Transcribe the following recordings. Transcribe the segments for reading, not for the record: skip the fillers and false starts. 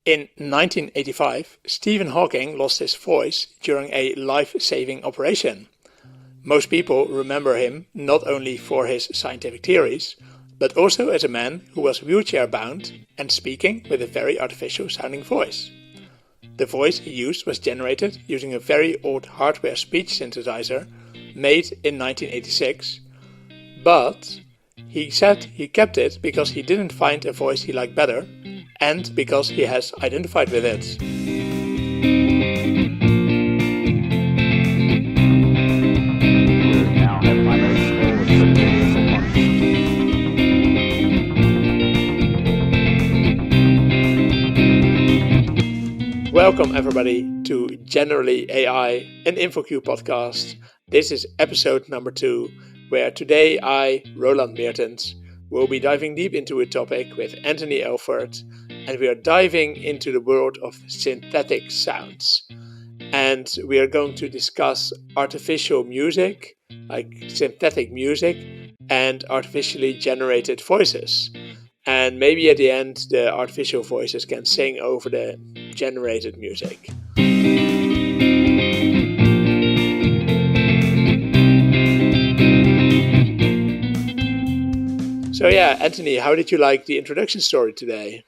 In 1985, Stephen Hawking lost his voice during a life-saving operation. Most people remember him not only for his scientific theories, but also as a man who was wheelchair-bound and speaking with a very artificial-sounding voice. The voice he used was generated using a very old hardware speech synthesizer made in 1986, but he said he kept it because he didn't find a voice he liked better and because he has identified with it. Welcome everybody to Generally AI, an InfoQ podcast. This is episode number 2, where today I, Roland Mertens, will be diving deep into a topic with Anthony Elford, and we are diving into the world of synthetic sounds. And we are going to discuss artificial music, like synthetic music, and artificially generated voices. And maybe at the end, the artificial voices can sing over the generated music. So yeah, Anthony, how did you like the introduction story today?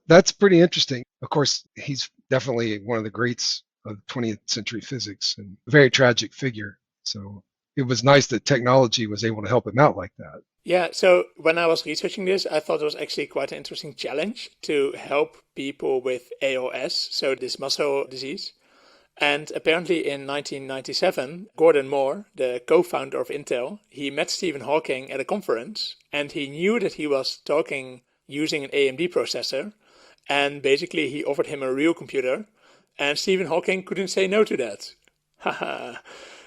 That's pretty interesting. Of course, he's definitely one of the greats of 20th century physics and a very tragic figure. So it was nice that technology was able to help him out like that. Yeah, so when I was researching this, I thought it was actually quite an interesting challenge to help people with ALS, so this muscle disease. And apparently in 1997, Gordon Moore, the co-founder of Intel, he met Stephen Hawking at a conference, and he knew that he was talking using an AMD processor, and basically he offered him a real computer, and Stephen Hawking couldn't say no to that. Haha.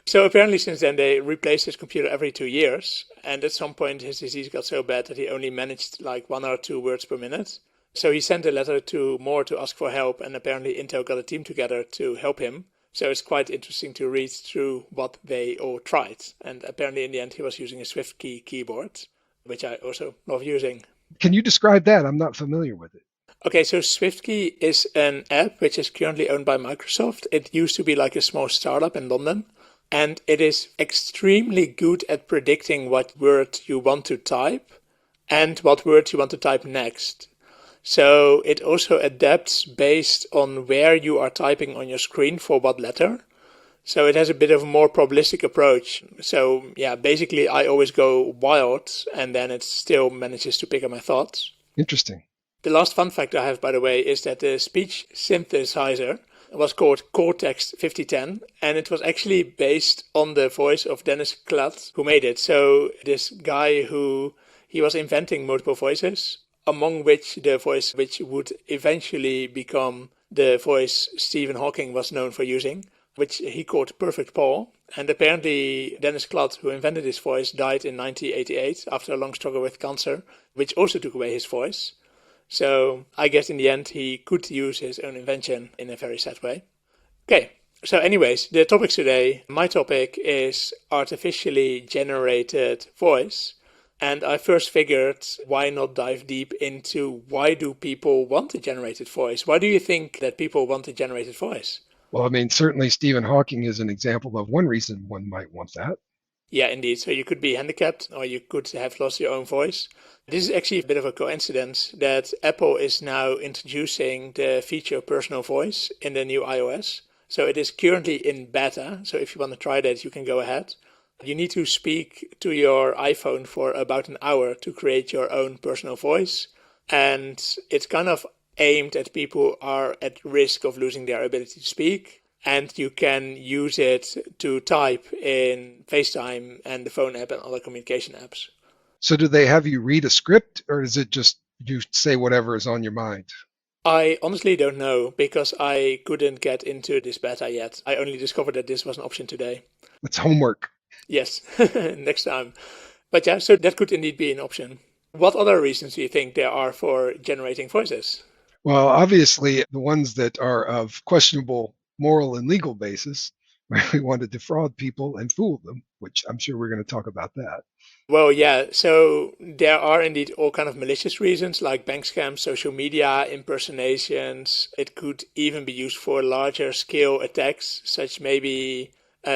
So apparently since then they replaced his computer every 2 years, and at some point his disease got so bad that he only managed like 1 or 2 words per minute. So he sent a letter to Moore to ask for help, and apparently Intel got a team together to help him. So it's quite interesting to read through what they all tried. And apparently in the end he was using a SwiftKey keyboard, which I also love using. Can you describe that? I'm not familiar with it. Okay, so SwiftKey is an app which is currently owned by Microsoft. It used to be like a small startup in London. And it is extremely good at predicting what word you want to type and what word you want to type next. So it also adapts based on where you are typing on your screen for what letter. So it has a bit of a more probabilistic approach. So yeah, basically I always go wild and then it still manages to pick up my thoughts. Interesting. The last fun fact I have, by the way, is that the speech synthesizer was called Cortex 5010, and it was actually based on the voice of Dennis Klatt, who made it. So this guy he was inventing multiple voices, among which the voice which would eventually become the voice Stephen Hawking was known for using, which he called Perfect Paul. And apparently Dennis Klatt, who invented this voice, died in 1988 after a long struggle with cancer, which also took away his voice. So I guess in the end he could use his own invention in a very sad way. Okay, so anyways, the topics today, my topic is artificially generated voice. And I first figured, why not dive deep into why do people want a generated voice? Why do you think that people want a generated voice? Well, I mean, certainly Stephen Hawking is an example of one reason one might want that. Yeah, indeed. So you could be handicapped or you could have lost your own voice. This is actually a bit of a coincidence that Apple is now introducing the feature personal voice in the new iOS. So it is currently in beta. So if you want to try that, you can go ahead. You need to speak to your iPhone for about an hour to create your own personal voice. And it's kind of aimed at people who are at risk of losing their ability to speak. And you can use it to type in FaceTime and the phone app and other communication apps. So do they have you read a script, or is it just you say whatever is on your mind? I honestly don't know because I couldn't get into this beta yet. I only discovered that this was an option today. It's homework. Yes, next time. But yeah, so that could indeed be an option. What other reasons do you think there are for generating voices? Well, obviously, the ones that are of questionable moral and legal basis where we want to defraud people and fool them, which I'm sure we're going to talk about that. Well, yeah, so there are indeed all kind of malicious reasons like bank scams, social media impersonations. It could even be used for larger scale attacks, such maybe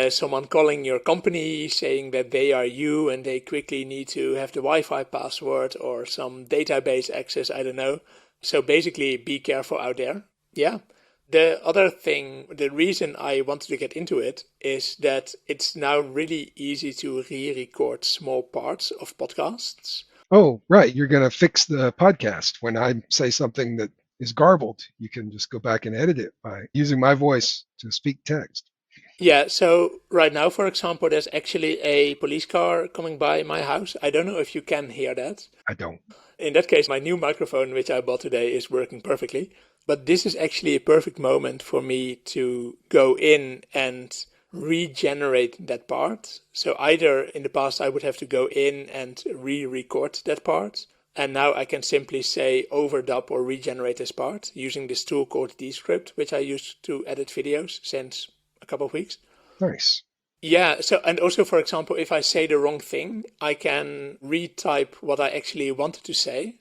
someone calling your company saying that they are you and they quickly need to have the Wi-Fi password or some database access, I don't know. So basically, be careful out there. Yeah. The other thing, the reason I wanted to get into it is that it's now really easy to re-record small parts of podcasts. Oh, right. You're going to fix the podcast. When I say something that is garbled, you can just go back and edit it by using my voice to speak text. Yeah, so right now, for example, there's actually a police car coming by my house. I don't know if you can hear that. I don't. In that case, my new microphone, which I bought today, is working perfectly. But this is actually a perfect moment for me to go in and regenerate that part. So either in the past I would have to go in and re-record that part, and now I can simply say overdub or regenerate this part using this tool called Descript, which I use to edit videos since a couple of weeks. Nice. Yeah, so and also, for example, if I say the wrong thing, I can retype what I actually wanted to say,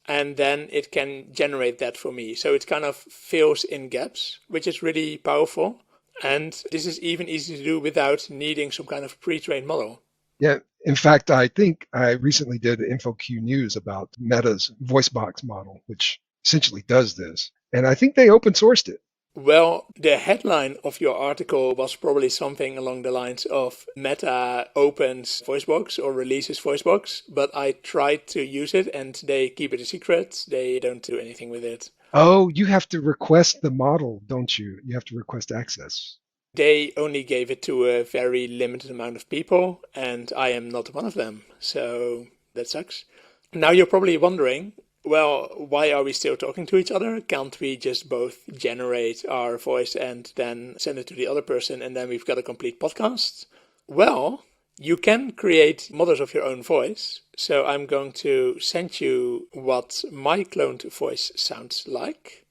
and then it can generate that for me. So it kind of fills in gaps, which is really powerful. And this is even easy to do without needing some kind of pre-trained model. Yeah. In fact, I think I recently did InfoQ News about Meta's voice box model, which essentially does this. And I think they open sourced it. Well, the headline of your article was probably something along the lines of Meta opens VoiceBox or releases VoiceBox, but I tried to use it and they keep it a secret. They don't do anything with it. Oh, you have to request the model, don't you? You have to request access. They only gave it to a very limited amount of people, and I am not one of them. So that sucks. Now you're probably wondering, well, why are we still talking to each other? Can't we just both generate our voice and then send it to the other person and then we've got a complete podcast? Well, you can create models of your own voice. So I'm going to send you what my cloned voice sounds like.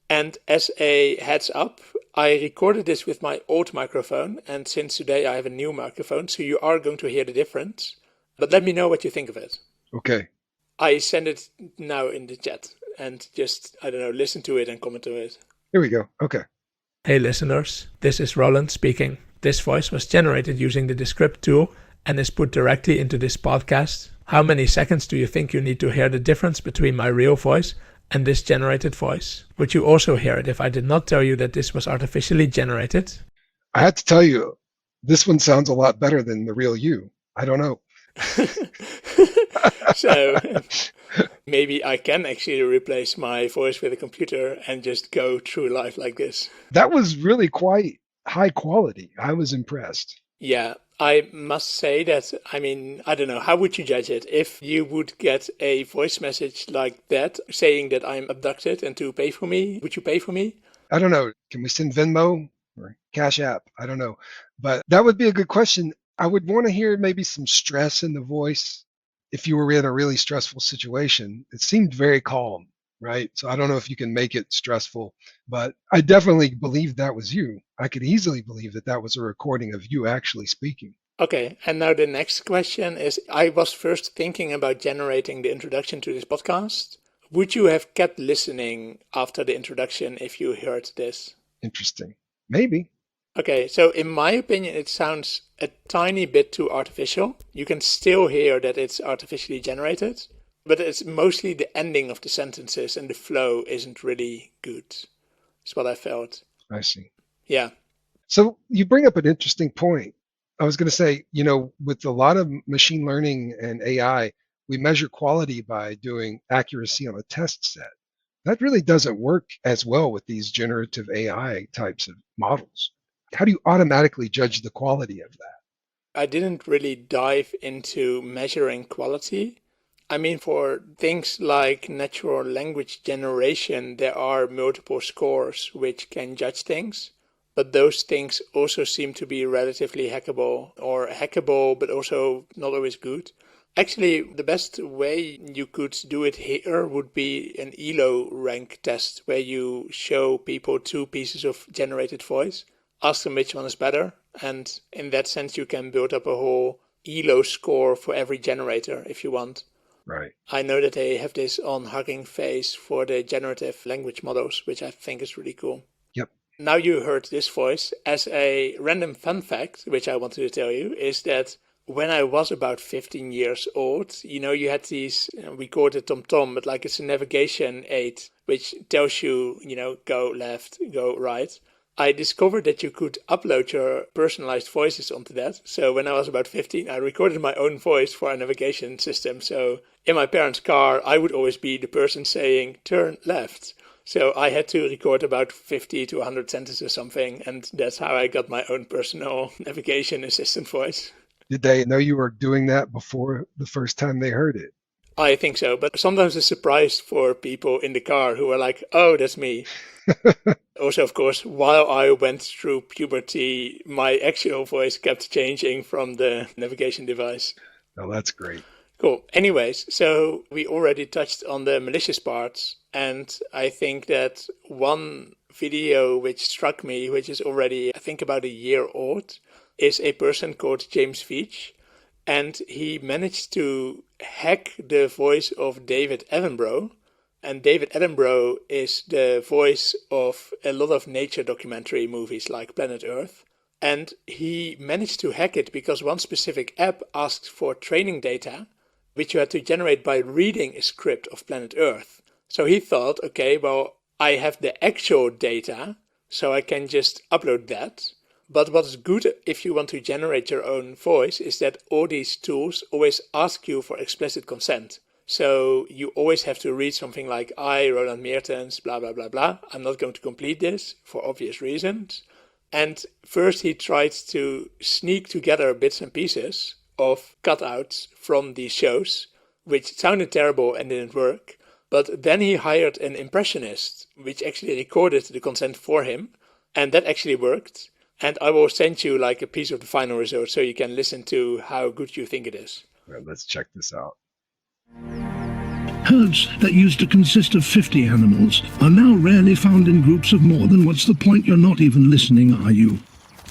And as a heads up, I recorded this with my old microphone, and since today I have a new microphone, so you are going to hear the difference. But let me know what you think of it. Okay. I send it now in the chat and just, I don't know, listen to it and comment to it. Here we go. Okay. Hey listeners, this is Roland speaking. This voice was generated using the Descript tool and is put directly into this podcast. How many seconds do you think you need to hear the difference between my real voice and this generated voice? Would you also hear it if I did not tell you that this was artificially generated? I have to tell you, this one sounds a lot better than the real you. I don't know. So maybe I can actually replace my voice with a computer and just go through life like this. That was really quite high quality. I was impressed. Yeah, I must say that, I mean, I don't know, how would you judge it? If you would get a voice message like that saying that I'm abducted and to pay for me, would you pay for me? I don't know. Can we send Venmo or Cash App? I don't know. But that would be a good question. I would want to hear maybe some stress in the voice. If you were in a really stressful situation, it seemed very calm, right? So I don't know if you can make it stressful, but I definitely believe that was you. I could easily believe that that was a recording of you actually speaking. Okay, and now the next question is, I was first thinking about generating the introduction to this podcast. Would you have kept listening after the introduction if you heard this? Interesting. Maybe. Okay, so in my opinion, it sounds a tiny bit too artificial. You can still hear that it's artificially generated, but it's mostly the ending of the sentences and the flow isn't really good. That's what I felt. I see. Yeah. So you bring up an interesting point. I was going to say, with a lot of machine learning and AI, we measure quality by doing accuracy on a test set. That really doesn't work as well with these generative AI types of models. How do you automatically judge the quality of that? I didn't really dive into measuring quality. I mean, for things like natural language generation, there are multiple scores which can judge things, but those things also seem to be relatively hackable or hackable, but also not always good. Actually, the best way you could do it here would be an ELO rank test where you show people two pieces of generated voice, ask them which one is better, And in that sense, you can build up a whole ELO score for every generator if you want. Right. I know that they have this on Hugging Face for the generative language models, which I think is really cool. Yep. Now you heard this voice. As a random fun fact, which I wanted to tell you, is that when I was about 15 years old, you had these, we called it TomTom, but like it's a navigation aid, which tells you, go left, go right. I discovered that you could upload your personalized voices onto that. So when I was about 15, I recorded my own voice for a navigation system. So in my parents' car, I would always be the person saying, turn left. So I had to record about 50 to 100 sentences or something. And that's how I got my own personal navigation assistant voice. Did they know you were doing that before the first time they heard it? I think so. But sometimes a surprise for people in the car who are like, oh, that's me. Also, of course, while I went through puberty, my actual voice kept changing from the navigation device. Oh, that's great. Cool. Anyways, so we already touched on the malicious parts. And I think that one video which struck me, which is already, I think, about a year old, is a person called James Veach. And he managed to hack the voice of David Attenborough. And David Attenborough is the voice of a lot of nature documentary movies like Planet Earth. And he managed to hack it because one specific app asked for training data, which you had to generate by reading a script of Planet Earth. So he thought, okay, well, I have the actual data, so I can just upload that. But what's good if you want to generate your own voice is that all these tools always ask you for explicit consent. So you always have to read something like, I, Roland Meertens, blah, blah, blah, blah. I'm not going to complete this for obvious reasons. And first he tried to sneak together bits and pieces of cutouts from these shows, which sounded terrible and didn't work. But then he hired an impressionist, which actually recorded the consent for him. And that actually worked. And I will send you like a piece of the final result so you can listen to how good you think it is. All right, let's check this out. Herds that used to consist of 50 animals are now rarely found in groups of more than what's the point? You're not even listening, are you?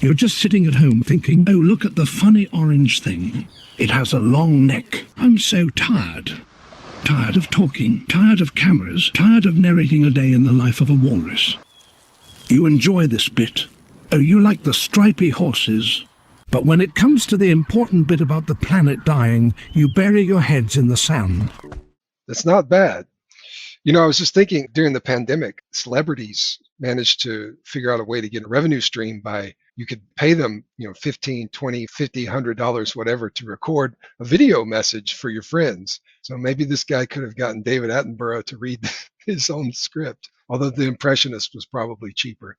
You're just sitting at home thinking, oh, look at the funny orange thing. It has a long neck. I'm so tired. Tired of talking, tired of cameras, tired of narrating a day in the life of a walrus. You enjoy this bit. Oh, you like the stripy horses. But when it comes to the important bit about the planet dying, you bury your heads in the sand. That's not bad. I was just thinking during the pandemic, celebrities managed to figure out a way to get a revenue stream by you could pay them, $15, $20, $50, $100, whatever, to record a video message for your friends. So maybe this guy could have gotten David Attenborough to read his own script, although the impressionist was probably cheaper.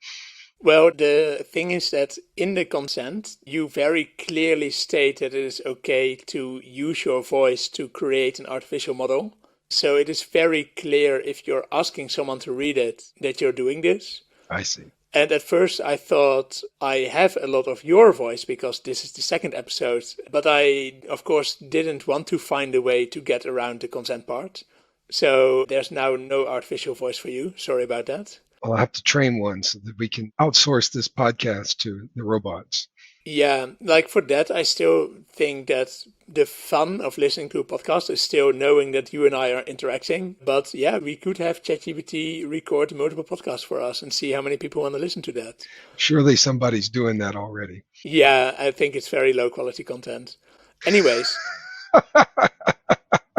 Well, the thing is that in the consent, you very clearly state that it is okay to use your voice to create an artificial model. So it is very clear if you're asking someone to read it that you're doing this. I see. And at first I thought I have a lot of your voice because this is the second episode. But I, of course, didn't want to find a way to get around the consent part. So there's now no artificial voice for you. Sorry about that. I'll have to train one so that we can outsource this podcast to the robots. Yeah, like for that, I still think that the fun of listening to a podcast is still knowing that you and I are interacting. But yeah, we could have ChatGPT record multiple podcasts for us and see how many people want to listen to that. Surely somebody's doing that already. Yeah, I think it's very low quality content. Anyways.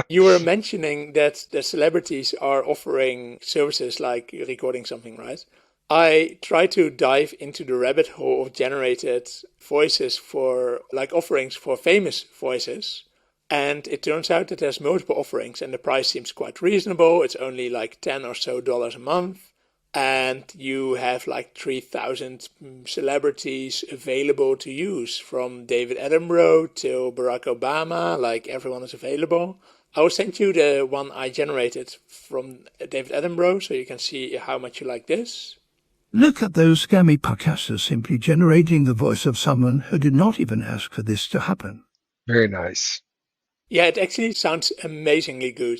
You were mentioning that the celebrities are offering services like recording something, right? I try to dive into the rabbit hole of generated voices for like offerings for famous voices. And it turns out that there's multiple offerings and the price seems quite reasonable. It's only like $10 or so a month. And you have like 3,000 celebrities available to use, from David Attenborough till Barack Obama, like everyone is available. I will send you the one I generated from David Attenborough so you can see how much you like this. Look at those scammy podcasters simply generating the voice of someone who did not even ask for this to happen. Very nice. Yeah, it actually sounds amazingly good.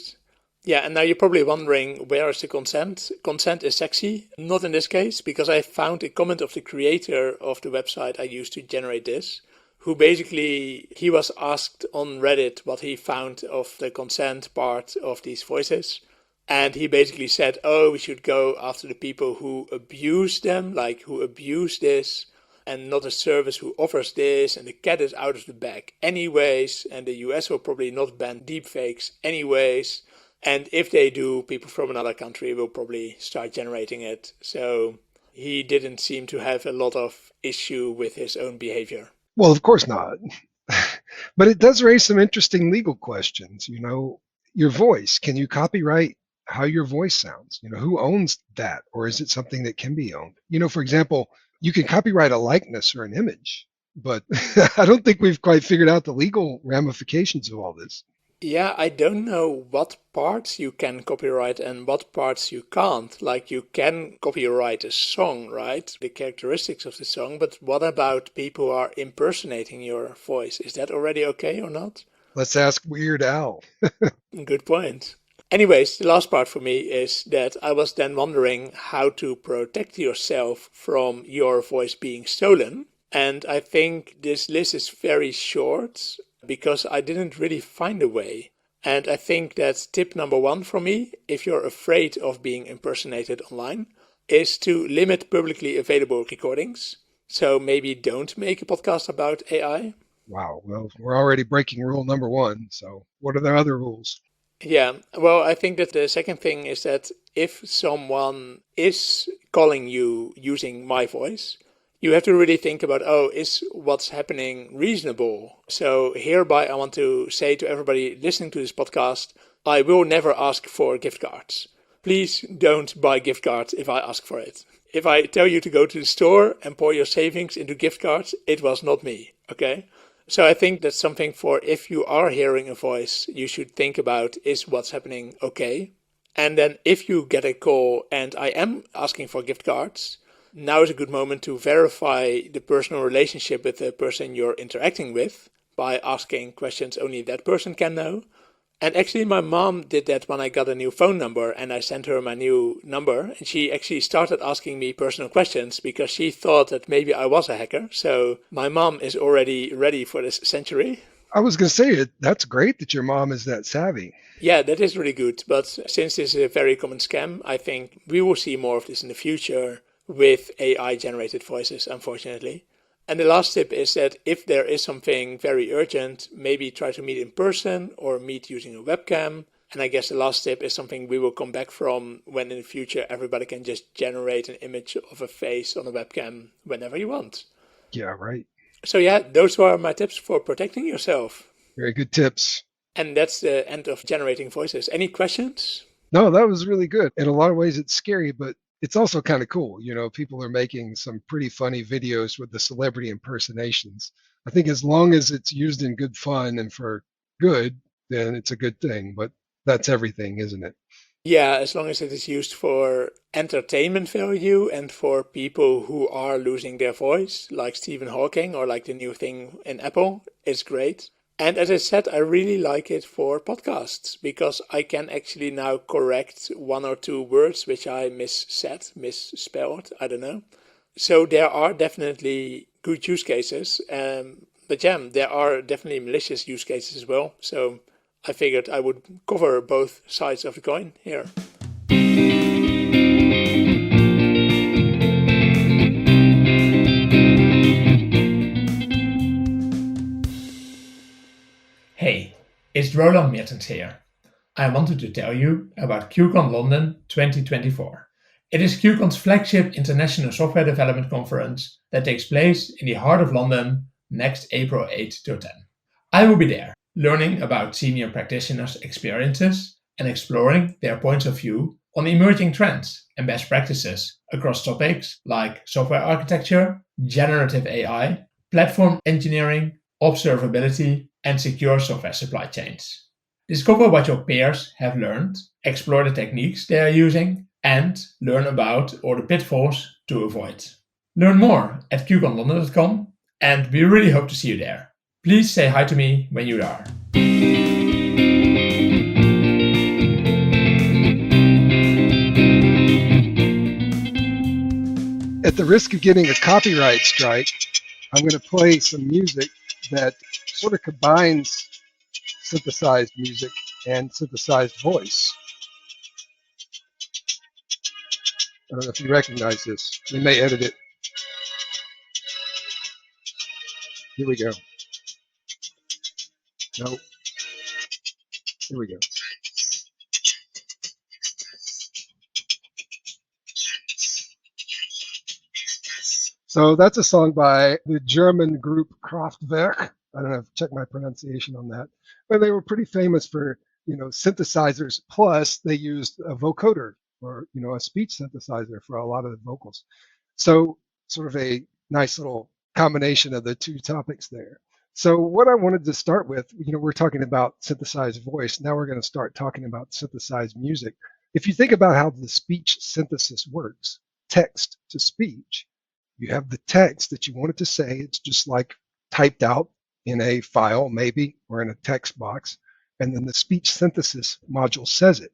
Yeah, and now you're probably wondering, where is the consent? Consent is sexy. Not in this case, because I found a comment of the creator of the website I used to generate this, who basically, he was asked on Reddit what he found of the consent part of these voices. And he basically said, oh, we should go after the people who abuse them, like who abuse this, and not a service who offers this, and the cat is out of the bag anyways, and the US will probably not ban deepfakes anyways. And if they do, people from another country will probably start generating it. So he didn't seem to have a lot of issue with his own behavior. Well, of course not. But it does raise some interesting legal questions. Your voice, can you copyright how your voice sounds? Who owns that? Or is it something that can be owned? For example, you can copyright a likeness or an image, but I don't think we've quite figured out the legal ramifications of all this. Yeah, I don't know what parts you can copyright and what parts you can't. Like, you can copyright a song, right? The characteristics of the song, but what about people who are impersonating your voice? Is that already okay or not? Let's ask Weird Al. Good point. Anyways, the last part for me is that I was then wondering how to protect yourself from your voice being stolen. And I think this list is very short, because I didn't really find a way. And I think that tip number 1 for me, if you're afraid of being impersonated online, is to limit publicly available recordings. So maybe don't make a podcast about AI. Wow, well, we're already breaking rule number 1, so what are the other rules? Yeah, well, I think that the second thing is that if someone is calling you using my voice, you have to really think about, is what's happening reasonable? So hereby I want to say to everybody listening to this podcast, I will never ask for gift cards. Please don't buy gift cards if I ask for it. If I tell you to go to the store and pour your savings into gift cards, it was not me, okay? So I think that's something for, if you are hearing a voice, you should think about, is what's happening okay? And then if you get a call and I am asking for gift cards, now is a good moment to verify the personal relationship with the person you're interacting with by asking questions only that person can know. And actually my mom did that when I got a new phone number and I sent her my new number, and she actually started asking me personal questions because she thought that maybe I was a hacker. So my mom is already ready for this century. I was going to say, that's great that your mom is that savvy. Yeah, that is really good. But since this is a very common scam, I think we will see more of this in the future with AI-generated voices, unfortunately. And the last tip is that if there is something very urgent, maybe try to meet in person or meet using a webcam. And I guess the last tip is something we will come back from, when in the future everybody can just generate an image of a face on a webcam whenever you want. Yeah, right. So yeah, those were my tips for protecting yourself. Very good tips. And that's the end of generating voices. Any questions? No, that was really good. In a lot of ways, it's scary, but it's also kind of cool. People are making some pretty funny videos with the celebrity impersonations. I think as long as it's used in good fun and for good, then it's a good thing. But that's everything, isn't it? Yeah, as long as it is used for entertainment value and for people who are losing their voice, like Stephen Hawking or like the new thing in Apple, it's great. And as I said, I really like it for podcasts because I can actually now correct 1 or 2 words which I misspelled, I don't know. So there are definitely good use cases. But yeah, there are definitely malicious use cases as well. So I figured I would cover both sides of the coin here. Hey, it's Roland and Anthony here. I wanted to tell you about QCon London 2024. It is QCon's flagship international software development conference that takes place in the heart of London next April 8 to 10. I will be there, learning about senior practitioners' experiences and exploring their points of view on emerging trends and best practices across topics like software architecture, generative AI, platform engineering, observability, and secure software supply chains. Discover what your peers have learned, explore the techniques they are using, and learn about all the pitfalls to avoid. Learn more at QConLondon.com, and we really hope to see you there. Please say hi to me when you are. at the risk of getting a copyright strike, I'm going to play some music that sort of combines synthesized music and synthesized voice. I don't know if you recognize this. We may edit it. Here we go. No. Here we go. So that's a song by the German group Kraftwerk. I don't know, check my pronunciation on that. But they were pretty famous for, synthesizers. Plus, they used a vocoder or, a speech synthesizer for a lot of the vocals. So sort of a nice little combination of the two topics there. So what I wanted to start with, we're talking about synthesized voice. Now we're going to start talking about synthesized music. If you think about how the speech synthesis works, text to speech, you have the text that you want it to say. It's just like typed out in a file, maybe, or in a text box. And then the speech synthesis module says it.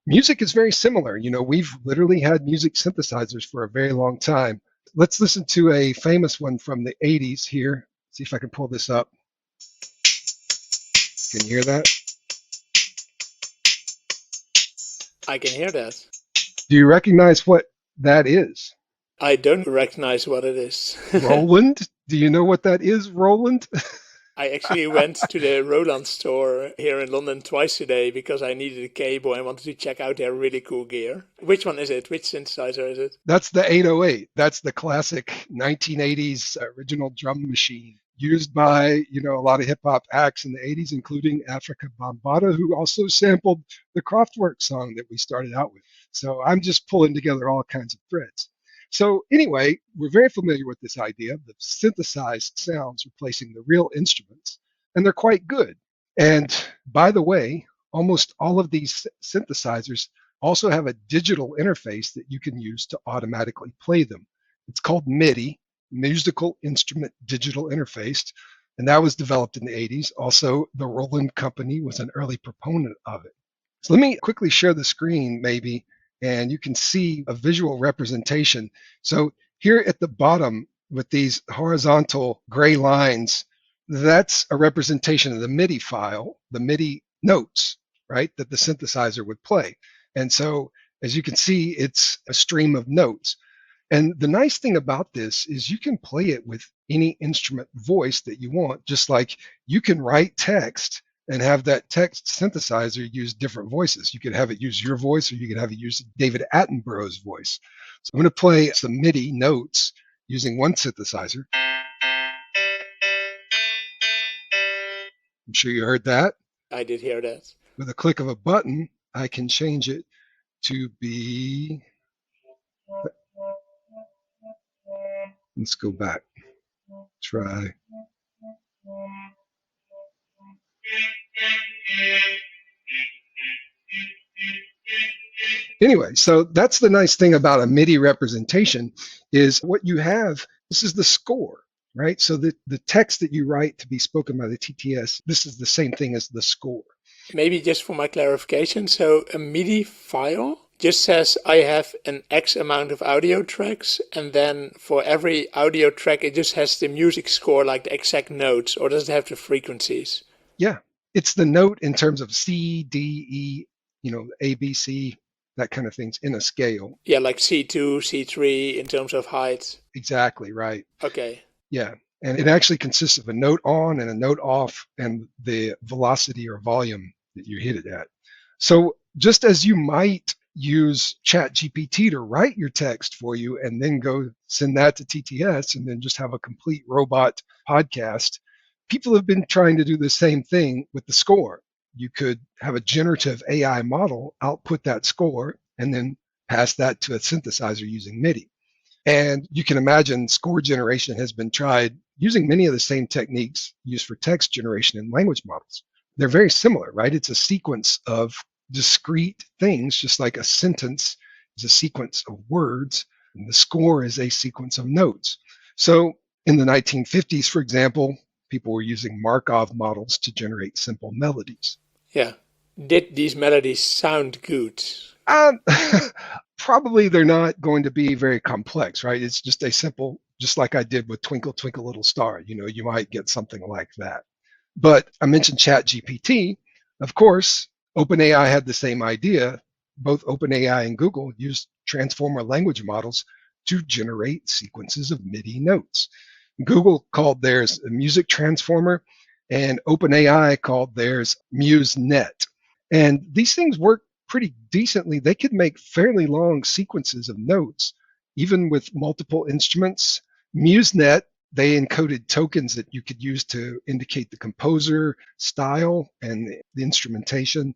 Music is very similar. We've literally had music synthesizers for a very long time. Let's listen to a famous one from the 80s here. See if I can pull this up. Can you hear that? I can hear that. Do you recognize what that is? I don't recognize what it is. Roland? Do you know what that is, Roland? I actually went to the Roland store here in London twice today because I needed a cable and wanted to check out their really cool gear. Which one is it? Which synthesizer is it? That's the 808. That's the classic 1980s original drum machine used by, a lot of hip hop acts in the 80s, including Africa Bambaataa, who also sampled the Kraftwerk song that we started out with. So I'm just pulling together all kinds of threads. So anyway, we're very familiar with this idea of the synthesized sounds replacing the real instruments, and they're quite good. And by the way, almost all of these synthesizers also have a digital interface that you can use to automatically play them. It's called MIDI, Musical Instrument Digital Interface, and that was developed in the 80s. Also, the Roland Company was an early proponent of it. So let me quickly share the screen maybe, and you can see a visual representation. So here at the bottom with these horizontal gray lines, that's a representation of the MIDI file, the MIDI notes, right, that the synthesizer would play. And so as you can see, it's a stream of notes. And the nice thing about this is you can play it with any instrument voice that you want, just like you can write text and have that text synthesizer use different voices. You could have it use your voice, or you could have it use David Attenborough's voice. So I'm going to play some MIDI notes using one synthesizer. I'm sure you heard that. I did hear that. With a click of a button, I can change it to be... Let's go back. Try. Anyway, so that's the nice thing about a MIDI representation is what you have, this is the score, right? So the text that you write to be spoken by the TTS, this is the same thing as the score. Maybe just for my clarification, so a MIDI file just says I have an X amount of audio tracks, and then for every audio track it just has the music score, like the exact notes, or does it have the frequencies? Yeah, it's the note in terms of C, D, E, A, B, C, that kind of things in a scale. Yeah, like C2, C3 in terms of height. Exactly, right. Okay. Yeah, and it actually consists of a note on and a note off and the velocity or volume that you hit it at. So just as you might use ChatGPT to write your text for you and then go send that to TTS and then just have a complete robot podcast, people have been trying to do the same thing with the score. You could have a generative AI model output that score and then pass that to a synthesizer using MIDI. And you can imagine score generation has been tried using many of the same techniques used for text generation in language models. They're very similar, right? It's a sequence of discrete things, just like a sentence is a sequence of words, and the score is a sequence of notes. So in the 1950s, for example, people were using Markov models to generate simple melodies. Yeah. Did these melodies sound good? probably they're not going to be very complex, right? It's just a simple, just like I did with Twinkle, Twinkle, Little Star. You might get something like that. But I mentioned ChatGPT. Of course, OpenAI had the same idea. Both OpenAI and Google used transformer language models to generate sequences of MIDI notes. Google called theirs a music transformer, and OpenAI called theirs MuseNet. And these things work pretty decently. They could make fairly long sequences of notes, even with multiple instruments. MuseNet, they encoded tokens that you could use to indicate the composer, style, and the instrumentation.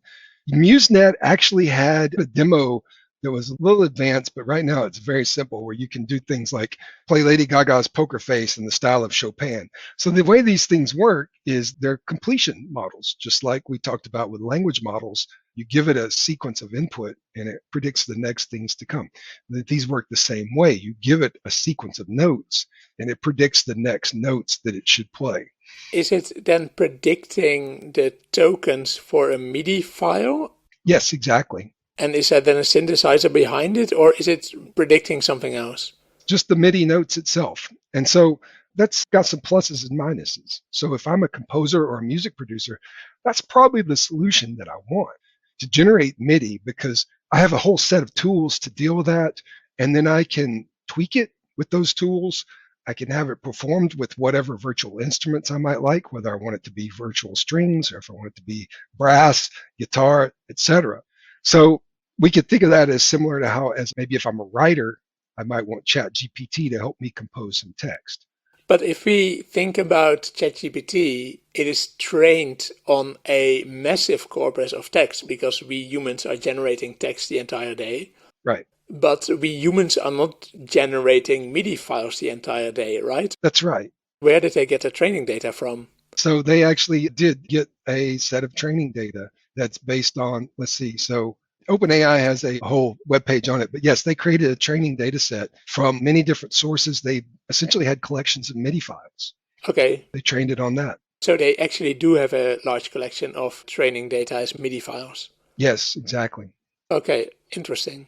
MuseNet actually had a demo that was a little advanced, but right now it's very simple, where you can do things like play Lady Gaga's Poker Face in the style of Chopin. So the way these things work is they're completion models, just like we talked about with language models. You give it a sequence of input and it predicts the next things to come. These work the same way. You give it a sequence of notes and it predicts the next notes that it should play. Is it then predicting the tokens for a MIDI file? Yes, exactly. And is that then a synthesizer behind it, or is it predicting something else? Just the MIDI notes itself. And so that's got some pluses and minuses. So if I'm a composer or a music producer, that's probably the solution that I want, to generate MIDI, because I have a whole set of tools to deal with that. And then I can tweak it with those tools. I can have it performed with whatever virtual instruments I might like, whether I want it to be virtual strings or if I want it to be brass, guitar, etc. So we could think of that as similar to how, as maybe if I'm a writer, I might want ChatGPT to help me compose some text. But if we think about ChatGPT, it is trained on a massive corpus of text, because we humans are generating text the entire day. Right. But we humans are not generating MIDI files the entire day, right? That's right. Where did they get the training data from? So they actually did get a set of training data that's based on, let's see, so OpenAI has a whole webpage on it, but yes, they created a training data set from many different sources. They essentially had collections of MIDI files. Okay. They trained it on that. So they actually do have a large collection of training data as MIDI files. Yes, exactly. Okay, interesting.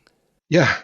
Yeah.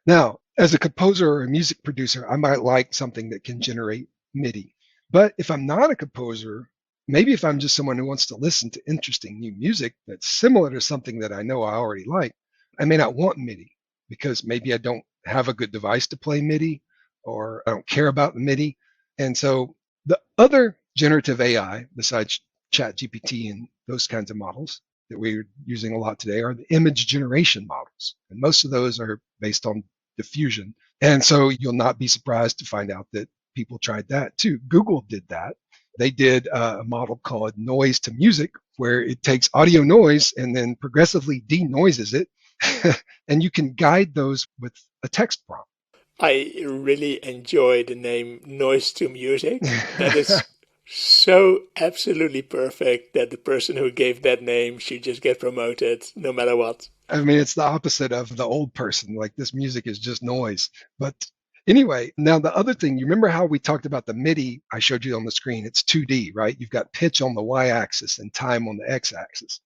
Now, as a composer or a music producer, I might like something that can generate MIDI. But if I'm not a composer, maybe if I'm just someone who wants to listen to interesting new music that's similar to something that I know I already like, I may not want MIDI, because maybe I don't have a good device to play MIDI, or I don't care about the MIDI. And so the other generative AI, besides ChatGPT and those kinds of models that we're using a lot today, are the image generation models. And most of those are based on diffusion. And so you'll not be surprised to find out that people tried that too. Google did that. They did a model called noise to music, where it takes audio noise and then progressively denoises it. And you can guide those with a text prompt. I really enjoy the name Noise to Music. That is so absolutely perfect that the person who gave that name should just get promoted no matter what. I mean, it's the opposite of the old person. Like, this music is just noise. But anyway, now the other thing, you remember how we talked about the MIDI I showed you on the screen? It's 2D, right? You've got pitch on the y-axis and time on the x-axis.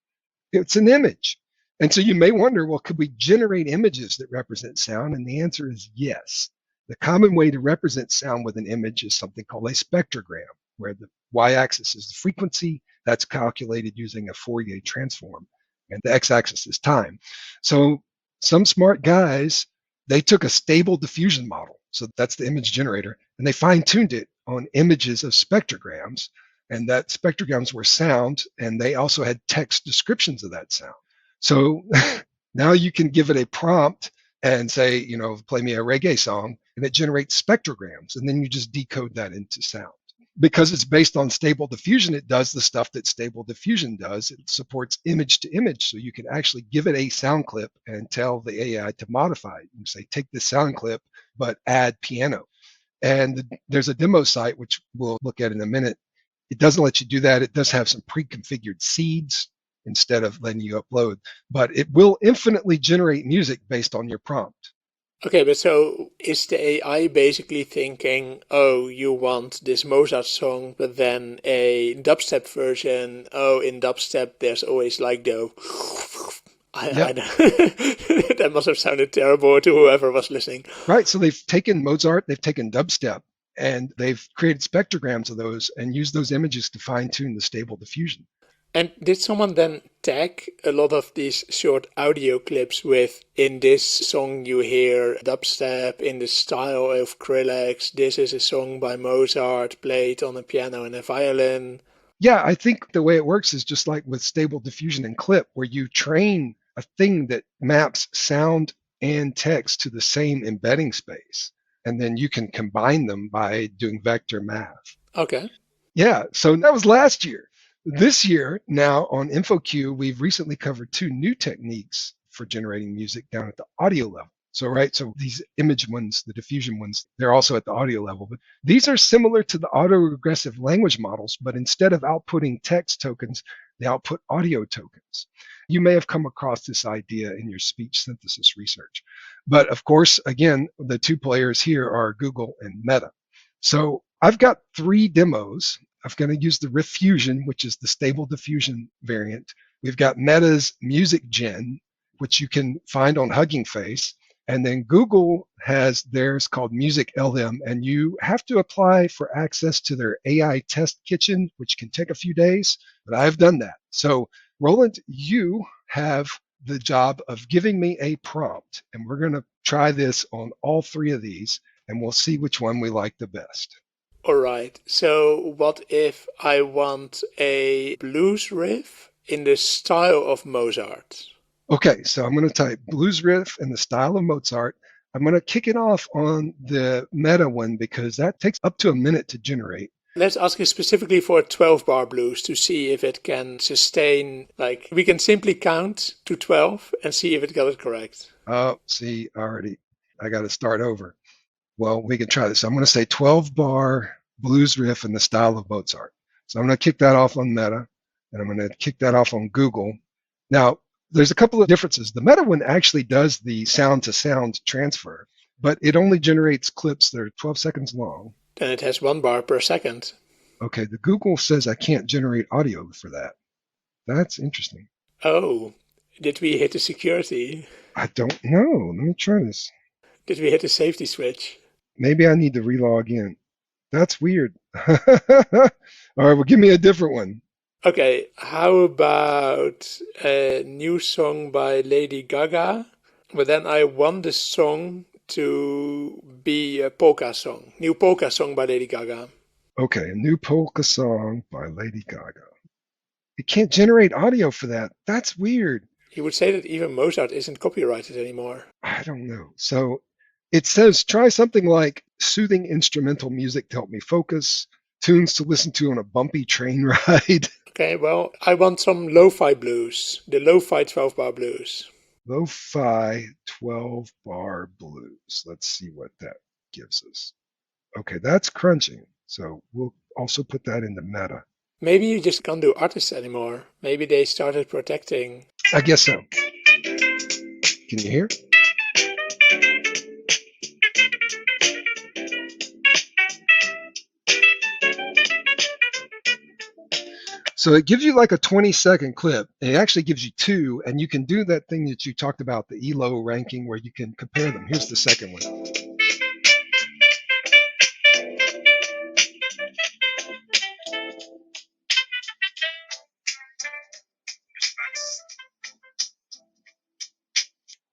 It's an image. And so you may wonder, well, could we generate images that represent sound? And the answer is yes. The common way to represent sound with an image is something called a spectrogram, where the y-axis is the frequency. That's calculated using a Fourier transform, and the x-axis is time. So some smart guys, they took a stable diffusion model, so that's the image generator, and they fine-tuned it on images of spectrograms, and that spectrograms were sound, and they also had text descriptions of that sound. So now you can give it a prompt and say, play me a reggae song, and it generates spectrograms, and then you just decode that into sound. Because it's based on stable diffusion, it does the stuff that stable diffusion does. It supports image to image, so you can actually give it a sound clip and tell the AI to modify it. You say, take this sound clip, but add piano. And there's a demo site, which we'll look at in a minute. It doesn't let you do that. It does have some pre-configured seeds instead of letting you upload, but it will infinitely generate music based on your prompt. Okay, but so is the AI basically thinking, oh, you want this Mozart song, but then a dubstep version? Oh, in dubstep, there's always like the I that must have sounded terrible to whoever was listening. Right. So they've taken Mozart, they've taken dubstep, and they've created spectrograms of those and used those images to fine tune the stable diffusion. And did someone then tag a lot of these short audio clips with, in this song you hear dubstep in the style of Skrillex, this is a song by Mozart played on a piano and a violin? Yeah, I think the way it works is just like with stable diffusion and clip, where you train a thing that maps sound and text to the same embedding space. And then you can combine them by doing vector math. Okay. Yeah, so that was last year. This year, now on InfoQ, we've recently covered 2 new techniques for generating music down at the audio level. So these image ones, the diffusion ones, they're also at the audio level. But these are similar to the autoregressive language models, but instead of outputting text tokens, they output audio tokens. You may have come across this idea in your speech synthesis research. But of course, again, the 2 players here are Google and Meta. So I've got 3 demos. I'm going to use the Riff Fusion, which is the stable diffusion variant. We've got Meta's Music Gen, which you can find on Hugging Face. And then Google has theirs called Music LM, and you have to apply for access to their AI test kitchen, which can take a few days, but I've done that. So Roland, you have the job of giving me a prompt, and we're going to try this on all 3 of these, and we'll see which one we like the best. All right. So what if I want a blues riff in the style of Mozart? Okay, so I'm going to type blues riff in the style of Mozart. I'm going to kick it off on the Meta one because that takes up to a minute to generate. Let's ask you specifically for a 12-bar blues to see if it can sustain, like, we can simply count to 12 and see if it got it correct. Oh, see, I got to start over. Well, we can try this. I'm going to say 12-bar blues riff in the style of Mozart. So I'm going to kick that off on Meta, and I'm going to kick that off on Google. Now, there's a couple of differences. The Meta one actually does the sound-to-sound transfer, but it only generates clips that are 12 seconds long. Then it has 1 bar per second. Okay, the Google says I can't generate audio for that. That's interesting. Oh, did we hit the security? I don't know. Let me try this. Did we hit the safety switch? Maybe I need to relog in. That's weird. All right, well, give me a different one. Okay, how about a new song by Lady Gaga? But then I want the song to be a polka song. New polka song by Lady Gaga. Okay, a new polka song by Lady Gaga. It can't generate audio for that. That's weird. You would say that even Mozart isn't copyrighted anymore. I don't know. So it says try something like soothing instrumental music to help me focus, tunes to listen to on a bumpy train ride. Okay, well, I want some lo-fi blues, the lo-fi 12-bar blues. Lo-fi 12-bar blues. Let's see what that gives us. Okay, that's crunching. So we'll also put that in the Meta. Maybe you just can't do artists anymore. Maybe they started protecting. I guess so. Can you hear? So it gives you like a 20-second clip. It actually gives you 2, and you can do that thing that you talked about, the ELO ranking, where you can compare them. Here's the second one.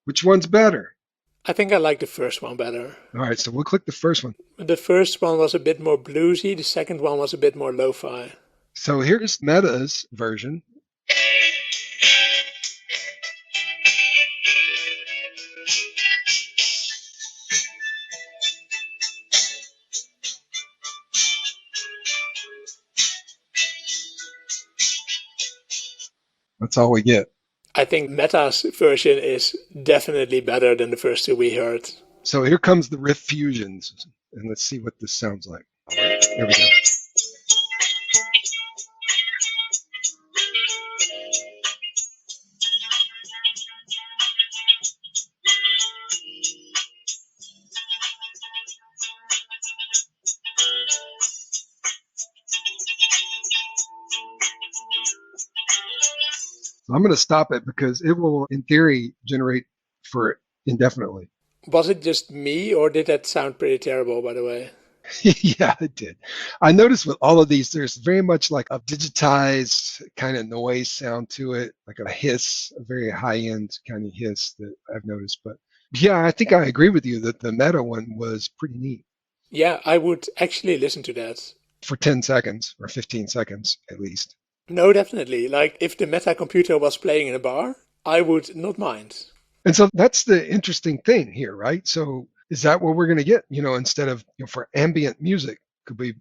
Which one's better? I think I like the first one better. All right, so we'll click the first one. The first one was a bit more bluesy. The second one was a bit more lo-fi. So here's Meta's version. That's all we get. I think Meta's version is definitely better than the first 2 we heard. So here comes the riff fusions, and let's see what this sounds like. Here we go. So I'm going to stop it because it will, in theory, generate for indefinitely. Was it just me, or did that sound pretty terrible, by the way? Yeah, it did. I noticed with all of these, there's very much like a digitized kind of noise sound to it, like a hiss, a very high end kind of hiss that I've noticed. But yeah, I think I agree with you that the meta one was pretty neat Yeah, I would actually listen to that. for 10 seconds or 15 seconds at least. No, definitely. Like, if the meta computer was playing in a bar, I would not mind. And so that's the interesting thing here, right? So is that what we're going to get? Instead of for ambient music, could we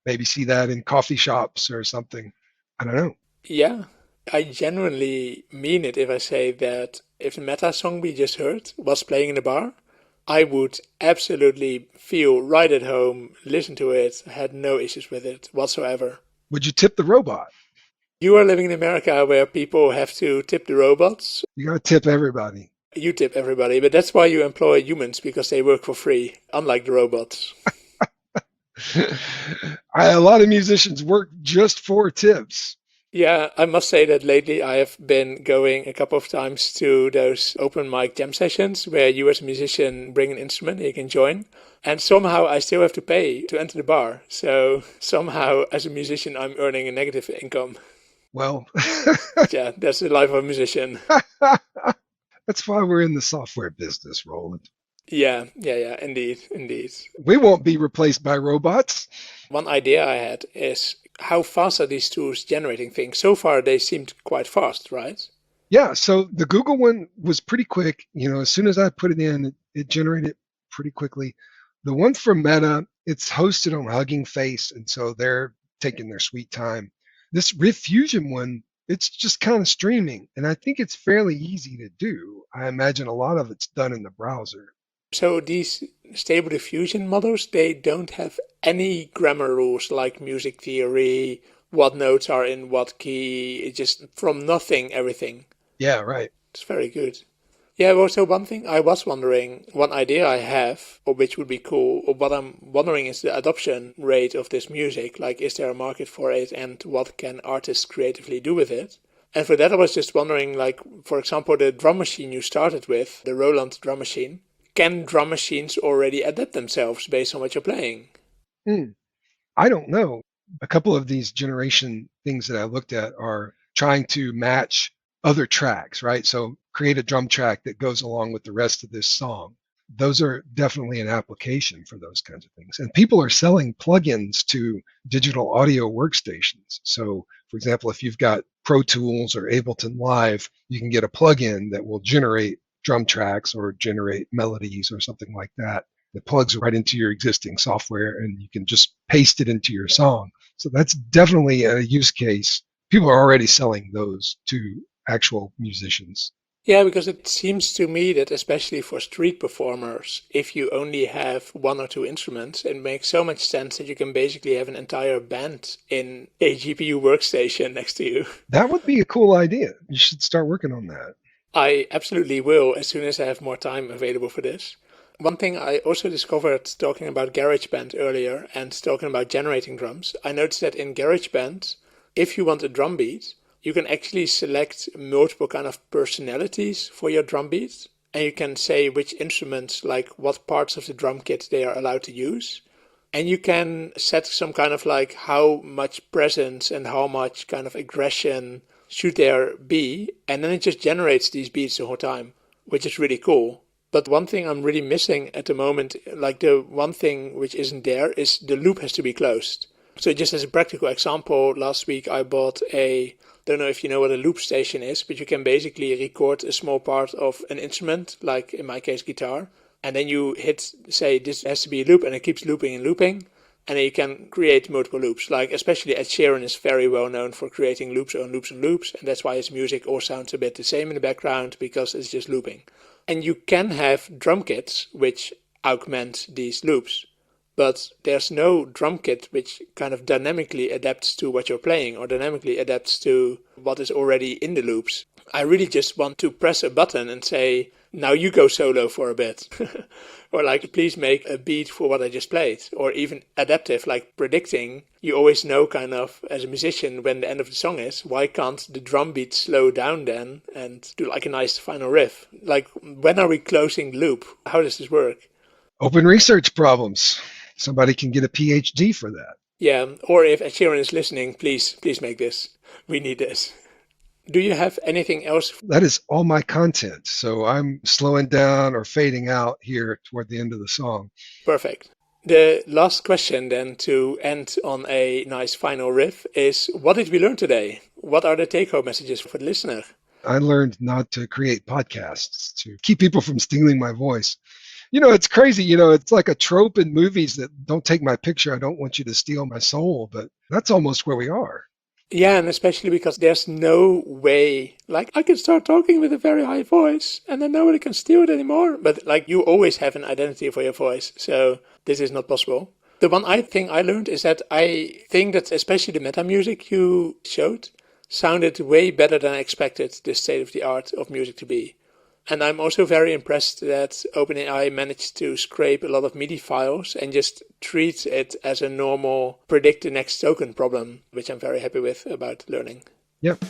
maybe see that in coffee shops or something? I don't know. Yeah, I genuinely mean it if I say that if the meta song we just heard was playing in a bar, I would absolutely feel right at home, listen to it, had no issues with it whatsoever. Would you tip the robot? You are living in America where people have to tip the robots. You got to tip everybody. You tip everybody, but that's why you employ humans, because they work for free, unlike the robots. A lot of musicians work just for tips. Yeah, I must say that lately I have been going a couple of times to those open mic jam sessions where you as a musician bring an instrument and you can join. And somehow I still have to pay to enter the bar. So somehow as a musician I'm earning a negative income. Well, Yeah, that's the life of a musician. that's why we're in the software business, Roland. Yeah, indeed, indeed. We won't be replaced by robots. One idea I had is how fast are these tools generating things? So far they seemed quite fast, right? Yeah, so the Google one was pretty quick. As soon as I put it in, it generated pretty quickly. The one from Meta, it's hosted on Hugging Face, and so they're taking their sweet time. This Riff Fusion one, it's just kind of streaming, and I think it's fairly easy to do. I imagine a lot of it's done in the browser. So these stable diffusion models, they don't have any grammar rules like music theory, what notes are in what key. It's just from nothing, everything. Yeah, right. It's very good. Yeah, well, so one thing I was wondering, one idea I have, or which would be cool, or what I'm wondering is the adoption rate of this music. Like, is there a market for it, and what can artists creatively do with it? And for that, I was just wondering, like, for example, the drum machine you started with, the Roland drum machine, can drum machines already adapt themselves based on what you're playing? I don't know. A couple of these generation things that I looked at are trying to match other tracks, right? So create a drum track that goes along with the rest of this song. Those are definitely an application for those kinds of things. And people are selling plugins to digital audio workstations. So, for example, if you've got Pro Tools or Ableton Live, you can get a plugin that will generate drum tracks or generate melodies or something like that. That plugs right into your existing software and you can just paste it into your song. So that's definitely a use case. People are already selling those to actual musicians. Yeah, because it seems to me that especially for street performers, if you only have one or two instruments, it makes so much sense that you can basically have an entire band in a GPU workstation next to you. That would be a cool idea. You should start working on that. I absolutely will as soon as I have more time available for this. One thing I also discovered talking about GarageBand earlier and talking about generating drums, I noticed that in GarageBand, if you want a drum beat, you can actually select multiple kind of personalities for your drum beat. And you can say which instruments, like what parts of the drum kit they are allowed to use. And you can set some kind of like how much presence and how much kind of aggression should there be. And then it just generates these beats the whole time, which is really cool. But one thing I'm really missing at the moment, like the one thing which isn't there, is the loop has to be closed. So just as a practical example, last week I bought don't know if you know what a loop station is, but you can basically record a small part of an instrument, like in my case guitar, and then you hit, say, this has to be a loop, and it keeps looping and looping, and then you can create multiple loops. Like especially Ed Sheeran is very well known for creating loops on loops and loops, and that's why his music all sounds a bit the same in the background, because it's just looping. And you can have drum kits which augment these loops, but there's no drum kit which kind of dynamically adapts to what you're playing or dynamically adapts to what is already in the loops. I really just want to press a button and say, now you go solo for a bit. Or like, please make a beat for what I just played. Or even adaptive, like predicting. You always know kind of as a musician when the end of the song is, why can't the drum beat slow down then and do like a nice final riff? Like, when are we closing the loop? How does this work? Open research problems. Somebody can get a PhD for that. Yeah, or if Ed Sheeran is listening, please make this. We need this. Do you have anything else? That is all my content. So I'm slowing down or fading out here toward the end of the song. Perfect. The last question then to end on a nice final riff is, what did we learn today? What are the take-home messages for the listener? I learned not to create podcasts, to keep people from stealing my voice. You know, it's crazy. You know, it's like a trope in movies that don't take my picture. I don't want you to steal my soul. But that's almost where we are. Yeah, and especially because there's no way, like, I can start talking with a very high voice and then nobody can steal it anymore. But like, you always have an identity for your voice. So this is not possible. The one thing I learned is that I think that especially the meta music you showed sounded way better than I expected the state of the art of music to be. And I'm also very impressed that OpenAI managed to scrape a lot of MIDI files and just treat it as a normal predict the next token problem, which I'm very happy with about learning. Yep.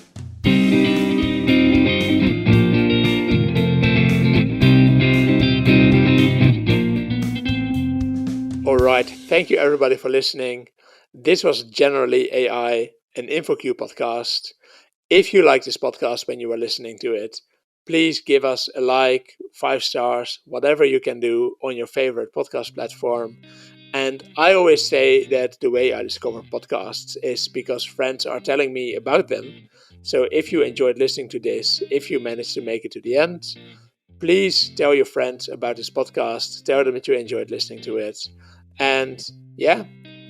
All right. Thank you, everybody, for listening. This was Generally AI, an InfoQ podcast. If you like this podcast when you were listening to it, please give us a like, 5 stars, whatever you can do on your favorite podcast platform. And I always say that the way I discover podcasts is because friends are telling me about them. So if you enjoyed listening to this, if you managed to make it to the end, please tell your friends about this podcast. Tell them that you enjoyed listening to it. And yeah,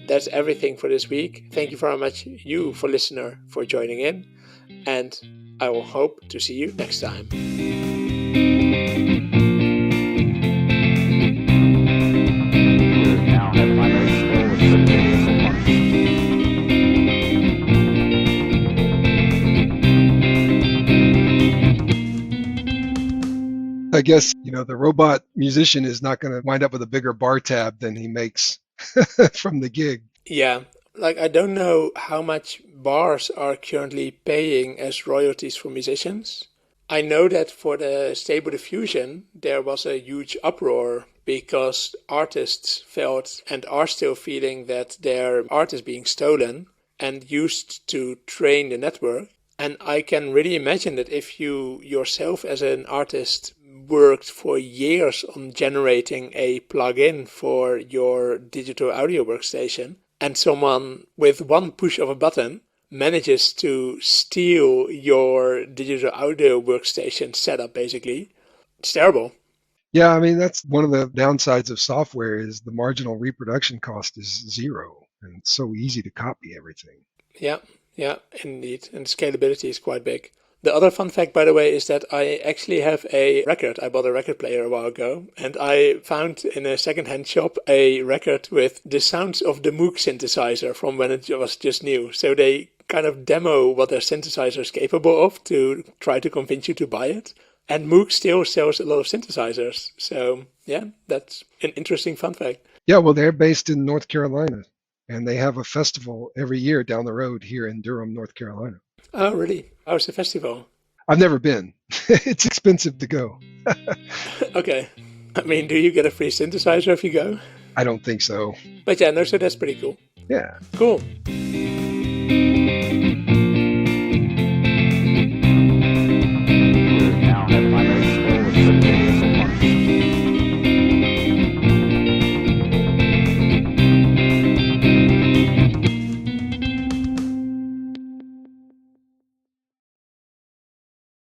that's everything for this week. Thank you very much, you, for listener, for joining in. And I will hope to see you next time. I guess, you know, the robot musician is not going to wind up with a bigger bar tab than he makes from the gig. Yeah, like I don't know how much bars are currently paying as royalties for musicians. I know that for the Stable Diffusion, there was a huge uproar because artists felt and are still feeling that their art is being stolen and used to train the network. And I can really imagine that if you yourself as an artist worked for years on generating a plugin for your digital audio workstation, and someone with one push of a button manages to steal your digital audio workstation setup, basically, it's terrible. Yeah, I mean, that's one of the downsides of software is the marginal reproduction cost is 0. And it's so easy to copy everything. Yeah, indeed. And scalability is quite big. The other fun fact, by the way, is that I actually have a record. I bought a record player a while ago, and I found in a secondhand shop a record with the sounds of the Moog synthesizer from when it was just new. So they kind of demo what their synthesizer is capable of to try to convince you to buy it. And Moog still sells a lot of synthesizers. So yeah, that's an interesting fun fact. Yeah, well, they're based in North Carolina, and they have a festival every year down the road here in Durham, North Carolina. Oh, really? How's the festival? I've never been. It's expensive to go. Okay. I mean, do you get a free synthesizer if you go? I don't think so. But yeah, no, so that's pretty cool. Yeah. Cool.